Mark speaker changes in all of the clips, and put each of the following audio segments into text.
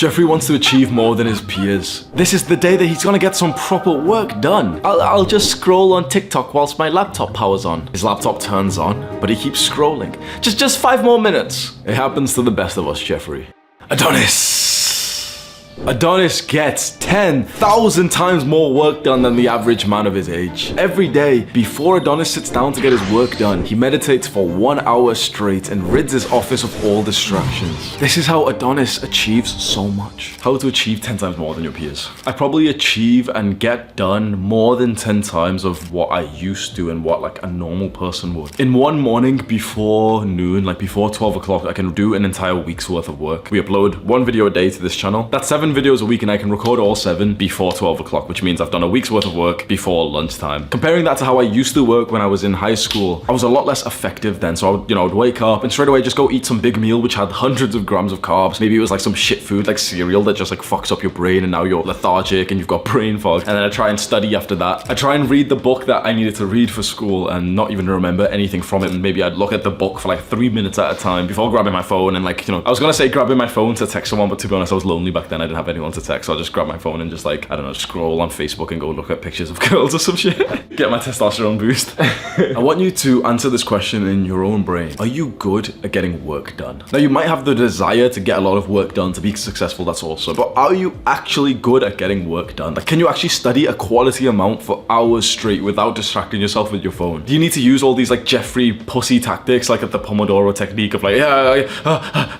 Speaker 1: Jeffrey wants to achieve more than his peers. This is the day that he's gonna get some proper work done. I'll just scroll on TikTok whilst my laptop powers on. His laptop turns on, but he keeps scrolling. Just 5 more minutes. It happens to the best of us, Jeffrey. Adonis gets 10,000 times more work done than the average man of his age. Every day, before Adonis sits down to get his work done, he meditates for 1 hour straight and rids his office of all distractions. This is how Adonis achieves so much. How to achieve 10 times more than your peers. I probably achieve and get done more than 10 times of what I used to and what like a normal person would. In one morning before noon, like before 12 o'clock, I can do an entire week's worth of work. We upload 1 video a day to this channel. That's 7 videos a week and I can record all 7 before 12 o'clock, which means I've done a week's worth of work before lunchtime. Comparing that to how I used to work when I was in high school, I was a lot less effective then. So I would wake up and straight away just go eat some big meal which had hundreds of grams of carbs. Maybe it was like some shit food like cereal that just like fucks up your brain and now you're lethargic and you've got brain fog. And then I try and study after that. I try and read the book that I needed to read for school and not even remember anything from it. And maybe I'd look at the book for like 3 minutes at a time before grabbing my phone and like, I was gonna say grabbing my phone to text someone, but to be honest, I was lonely back then. I didn't have anyone to text, so I'll just grab my phone and just like, I don't know, scroll on Facebook and go look at pictures of girls or some shit. Get my testosterone boost. I want you to answer this question in your own brain. Are you good at getting work done? Now you might have the desire to get a lot of work done, to be successful, that's awesome. But are you actually good at getting work done? Like, can you actually study a quality amount for hours straight without distracting yourself with your phone? Do you need to use all these like Jeffrey pussy tactics, like at the Pomodoro technique of like,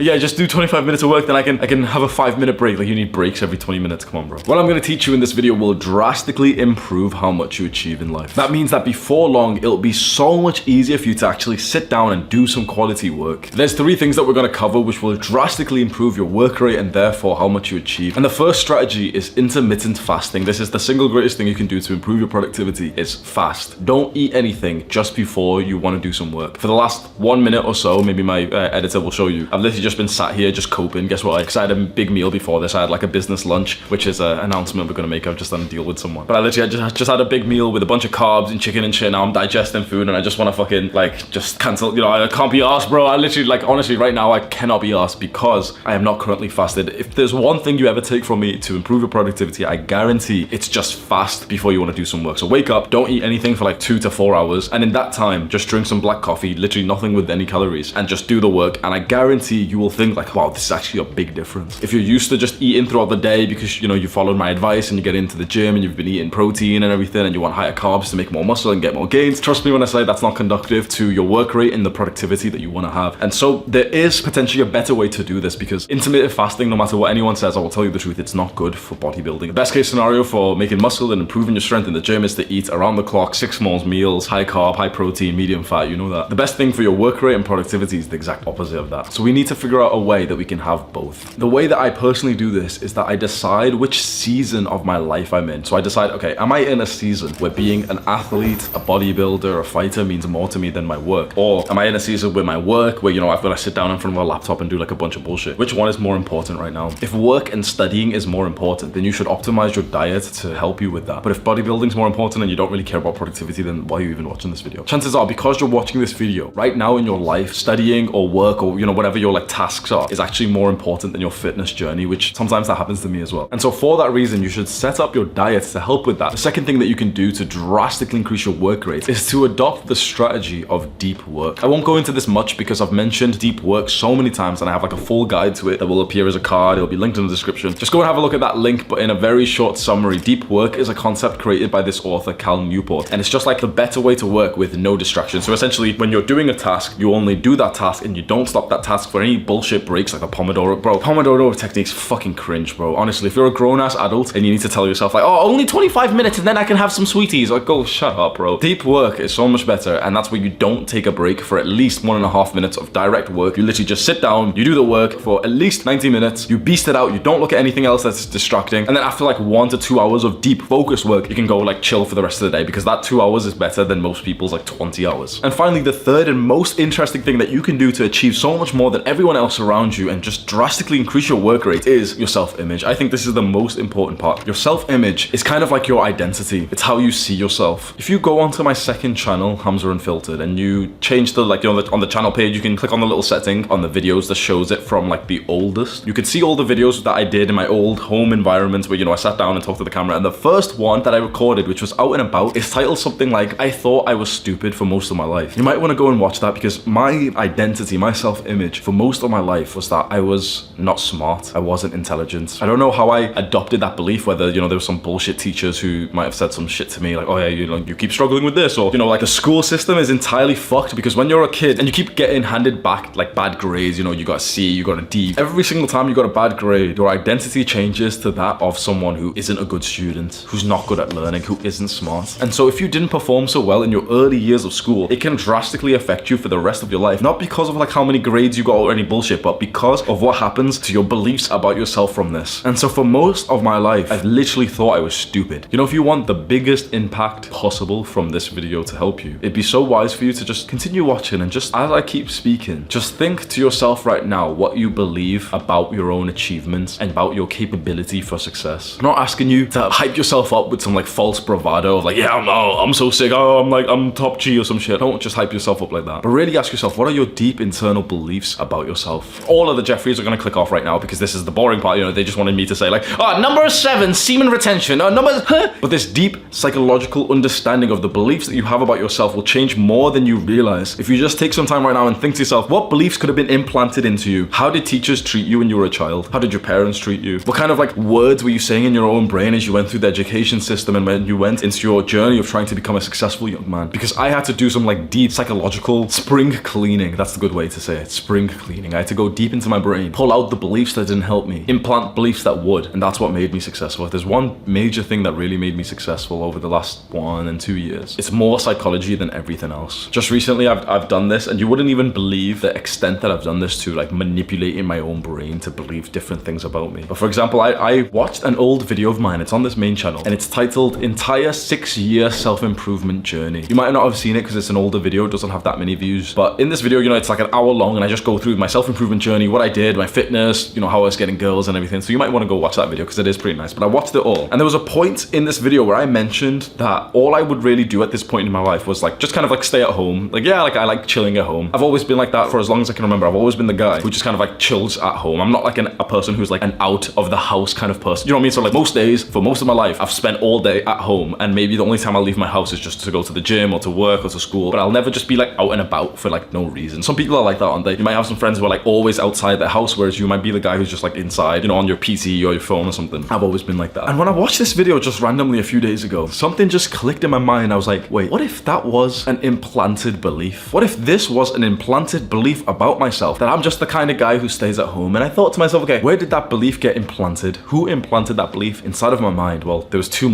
Speaker 1: yeah, just do 25 minutes of work, then I can have a 5-minute break. Like you need breaks every 20 minutes. Come on, bro. What I'm gonna teach you in this video will drastically improve how much you achieve in life. That means that before long, it'll be so much easier for you to actually sit down and do some quality work. There's 3 things that we're gonna cover which will drastically improve your work rate and therefore how much you achieve. And the first strategy is intermittent fasting. This is the single greatest thing you can do to improve your productivity is fast. Don't eat anything just before you want to do some work. For the last 1 minute or so, maybe my editor will show you, I've literally just been sat here just coping. Guess what? Because I had a big meal before this. I had like a business lunch, which is an announcement we're gonna make. I've just done a deal with someone. But I literally just had a big meal with a bunch of carbs and chicken and shit. Now I'm digesting food and I just want to fucking like just cancel. I can't be arsed, bro. I literally like honestly right now I cannot be arsed because I am not currently fasted. If there's one thing you ever take from me to improve your productivity, I guarantee it's just fast before you want to do some work. So wake up, don't eat anything for like 2 to 4 hours, and in that time just drink some black coffee, literally nothing with any calories, and just do the work. And I guarantee you will think like, wow, this is actually a big difference. If you're used to just eating throughout the day because you followed my advice and you get into the gym and you've been eating protein and everything and you want higher carbs to make more muscle and get more gains, trust me when I say that's not conductive to your work rate and the productivity that you want to have. And so there is potentially a better way to do this, because intermittent fasting, no matter what anyone says, I will tell you the truth, it's not good for bodybuilding. The best case scenario for making muscle and improving your strength in the gym is to eat around the clock, 6 small meals, high carb, high protein, medium fat, you know that. The best thing for your work rate and productivity is the exact opposite of that. So we need to figure out a way that we can have both. The way that I personally do this is that I decide which season of my life I'm in. So I decide, okay, am I in a season where being an athlete, a bodybuilder, a fighter means more to me than my work? Or am I in a season where my work, where I've got to sit down in front of a laptop and do like a bunch of bullshit? Which one is more important right now? If work and studying is more important, then you should optimize your diet to help you with that. But if bodybuilding is more important and you don't really care about productivity, then why are you even watching this video? Chances are, because you're watching this video right now in your life, studying or work or whatever your like tasks are is actually more important than your fitness journey, which sometimes that happens to me as well. And so for that reason, you should set up your diet to help with that. The second thing that you can do to drastically increase your work rate is to adopt the strategy of deep work. I won't go into this much because I've mentioned deep work so many times and I have like a full guide to it that will appear as a card. It'll be linked in the description. Just go and have a look at that link. But in a very short summary, deep work is a concept created by this author, Cal Newport. And it's just like the better way to work with no distraction. So essentially, when you're doing a task, you only do that task and you don't stop that task for any bullshit breaks like a Pomodoro. Bro, Pomodoro technique's fucking cringe, bro. Honestly, if you're a grown-ass adult and you need to tell yourself like, oh, only 25 minutes and then I can have some sweeties, like, go shut up, bro. Deep work is so much better, and that's where you don't take a break for at least 1.5 minutes of direct work. You literally just sit down, you do the work for at least 90 minutes, you beast it out, you don't look at anything else that's distracting, and then after like 1 to 2 hours of deep focus work, you can go like chill for the rest of the day, because that 2 hours is better than most people's like 20 hours. And finally, the third and most interesting thing that you can do to achieve so much more than everyone else around you and just drastically increase your work rate is your self-image. I think this is the most important part. Your self-image is kind of like your identity. It's how you see yourself. If you go onto my second channel, Hamza Unfiltered, and you change the, like, you know, on the channel page, you can click on the little setting on the videos that shows it from like the oldest. You can see all the videos that I did in my old home environment where, you know, I sat down and talked to the camera. And the first one that I recorded, which was out and about, is titled something like, I thought I was stupid for most of my life. You might want to go and watch that, because my identity, my self-image for most of my life was that I was not smart. I wasn't intelligent. I don't know how I adopted that belief, whether, you know, there were some bullshit teachers who might have said some shit to me like, oh yeah, you know, you keep struggling with this, or, you know, like the school system is entirely fucked, because when you're a kid and you keep getting handed back like bad grades, you know, you got a C, you got a D, every single time you got a bad grade, your identity changes to that of someone who isn't a good student, who's not good at learning, who isn't smart. And so if you didn't perform so well in your early years of school, it can drastically affect you for the rest of your life, not because of like how many grades you got or any bullshit, but because of what happens to your beliefs about yourself from this. And so for most of my life, I've literally thought I was stupid. You know, if you want the biggest impact possible from this video to help you, it'd be so wise for you to just continue watching, and just as I keep speaking, just think to yourself right now what you believe about your own achievements and about your capability for success. I'm not asking you to hype yourself up with some like false bravado of like, yeah, I'm so sick, oh, I'm top G or some shit. Don't just hype yourself up like that, but really ask yourself, what are your deep internal beliefs about yourself? All of the Jeffreys are gonna click off right now because this is the boring part. You know, they just wanted me to say like, number 7, semen retention, but this deep psychological understanding of the beliefs that you have about yourself will change more than you realize if you just take some time right now and think to yourself, what beliefs could have been implanted into you? How did teachers treat you when you were a child? How did your parents treat you? What kind of like words were you saying in your own brain as you went through the education system and when you went into your journey of trying to become a successful young man? Because I had to do some like deep psychological spring cleaning. That's the good way to say it. Spring cleaning. I had to go deep into my brain, pull out the beliefs that didn't help me, implant beliefs that would, and that's what made me successful. If there's one major thing that really made me successful over the last 1 and 2 years, it's more psychology than everything else. Just recently I've done this, and you wouldn't even believe the extent that I've done this to, like manipulating my own brain to believe different things about me. But for example, I watched an old video of mine, it's on this main channel, and it's titled Entire 6-Year Self-Improvement Journey. You might not have seen it because it's an older video, it doesn't have that many views, but in this video, you know, it's like an hour long, and I just go through my self-improvement journey, what I did, my fitness, you know, how I was getting girls and everything. So you might want to go watch that video because it is pretty nice. But I watched it all, and there was a point in this video where I mentioned that all I would really do at this point in my life was like just kind of like stay at home. Like, yeah, like I like chilling at home. I've always been like that for as long as I can remember. I've always been the guy who just kind of like chills at home. I'm not like a person who's like an out of the house kind of person. You know what I mean? So like most days, for most of my life, I've spent all day at home, and maybe the only time I leave my house is just to go to the gym or to work or to school. But I'll never just be like out and about for like no reason. Some people are like that, aren't they? You might have some friends who are like always outside their house, whereas you might be the guy who's just like inside, you know, on your PC or your phone or something. I've always been like that. And when I watched this video just randomly a few days ago, something just clicked in my mind. I was like, wait, what if that was an implanted belief? What if this was an implanted belief about myself, that I'm just the kind of guy who stays at home? And I thought to myself, okay, where did that belief get implanted? Who implanted that belief inside of my mind? Well, there was two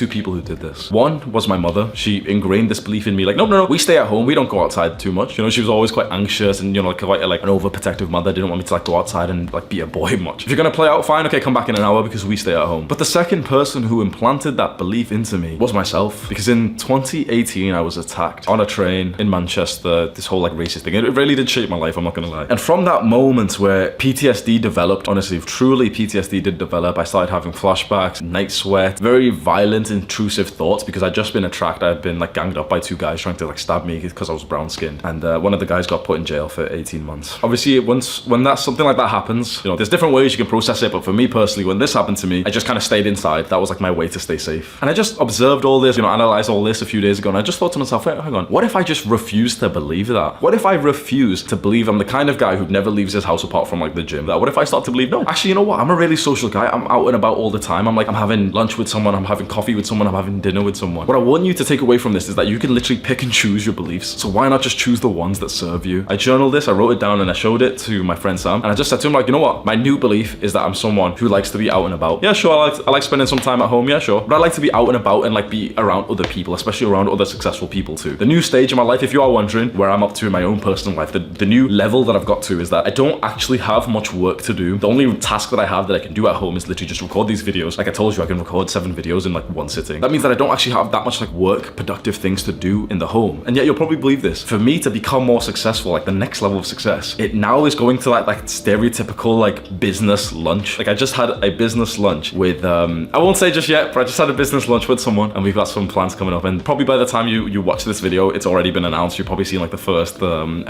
Speaker 1: people who did this. One was my mother. She ingrained this belief in me, like, no, we stay at home, we don't go outside too much. You know, she was always quite anxious and, you know, quite like an overprotective mother, didn't want me to like go outside and like be a boy much. If you're gonna play out, fine, okay, come back in an hour because we stay at home. But the second person who implanted that belief into me was myself, because in 2018 I was attacked on a train in Manchester, this whole like racist thing. It really did shape my life, I'm not gonna lie. And from that moment where PTSD developed, honestly, truly PTSD did develop, I started having flashbacks, night sweat, very violent, intrusive thoughts, because I'd just been attacked. I'd been like ganged up by 2 guys trying to like stab me because I was brown skinned, and one of the guys got put in jail for 18 months. Obviously, when that's something like that happens, you know, there's different ways you can process it, but for me personally, when this happened to me, I just kind of stayed inside. That was like my way to stay safe. And I just observed all this, you know, analyzed all this a few days ago, and I just thought to myself, wait, hang on, what if I just refuse to believe that? What if I refuse to believe I'm the kind of guy who never leaves his house apart from like the gym? What if I start to believe, no, actually, you know what, I'm a really social guy, I'm out and about all the time, I'm having lunch with someone, I'm having coffee with someone, I'm having dinner with someone. What I want you to take away from this is that you can literally pick and choose your beliefs. So why not just choose the ones that serve you? I journaled this, I wrote it down, and I showed it to my friend Sam, and I just said to him, like, you know what, my new belief is that I'm someone who likes to be out and about. Yeah, sure, I like spending some time at home, yeah, sure, but I like to be out and about and like be around other people, especially around other successful people too. The new stage in my life, if you are wondering where I'm up to in my own personal life, the new level that I've got to is that I don't actually have much work to do. The only task that I have that I can do at home is literally just record these videos. Like I told you, I can record 7 videos in like one sitting. That means that I don't actually have that much like work, productive things to do in the home. And yet you'll probably believe this. For me to become more successful, like the next level of success, it now is going to like stereotypical like business lunch. Like I just had a business lunch with, I won't say just yet, but I just had a business lunch with someone and we've got some plans coming up. And probably by the time you watch this video, it's already been announced. You've probably seen like the first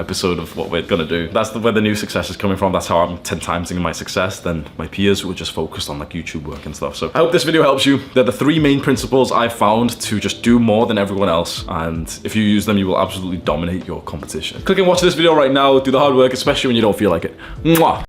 Speaker 1: episode of what we're gonna do. That's where the new success is coming from. That's how I'm 10 times my success than my peers who are just focused on like YouTube work and stuff. So I hope this video helps you. They're the 3 main principles I found to just do more than everyone else. And if you use them, you will absolutely dominate your competition. Click and watch this video right now. Do the hard work, especially when you don't feel like it. Mwah.